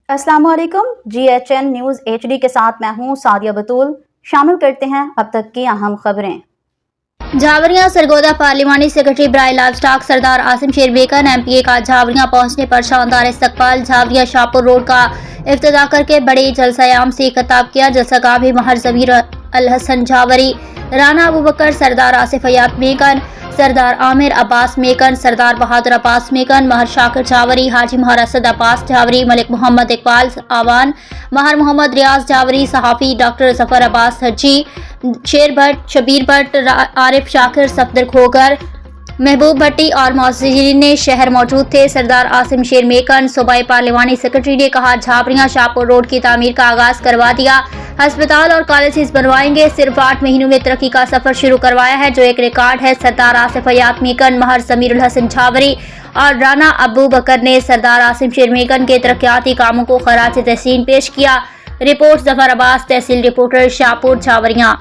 अस्सलाम वालेकुम। GHN news HD के साथ मैं हूँ सादिया बतूल। शामिल करते हैं अब तक की अहम खबरें। झावरियां सरगोदा पार्लिमानी सेक्रेटरी बराए लाइव स्टॉक सरदार आसिम शेर बेकन MPA का झावरियां पहुंचने पर शानदार इस्तकबाल। झावरियां शाहपुर रोड का इफ्तिताह करके बड़े जलसा-ए-आम से खिताब किया। जलसा का भी महर ज़मीर अल हसन झावरी, राना अबू बकर, सरदार आसिफ हयात मेकन, सरदार आमिर अब्बास मेकन, सरदार बहादुर अब्बास मेकन, महर शाकिर झावरी, हाजी महर असद अब्बास झावरी, मलिक मोहम्मद इकबाल आवान, महर मोहम्मद रियाज झावरी, सहाफ़ी डॉक्टर जफर अब्बास हज्जी, शेर भट्ट, शबीर भट्ट, आरिफ शाकिर, सफदर खोगर, महबूब भट्टी और मौजूदीन शहर मौजूद थे। सरदार आसिम शेर मेकन सूबाई पार्लिमानी सेक्रेटरी ने कहा, झावरियां शाहपुर रोड की तामीर का आगाज करवा दिया, अस्पताल और कॉलेजेस बनवाएंगे। सिर्फ 8 महीनों में तरक्की का सफर शुरू करवाया है, जो एक रिकॉर्ड है। सरदार आसिफ हयात मेकन, महर ज़मीर अल हसन झावरी और राना अबू बकर ने सरदार आसिम शेर मेकन के तरक्याती कामों को खराज तहसीन पेश किया। रिपोर्ट जफर अब्बास, तहसील रिपोर्टर शाहपुर झावरियां।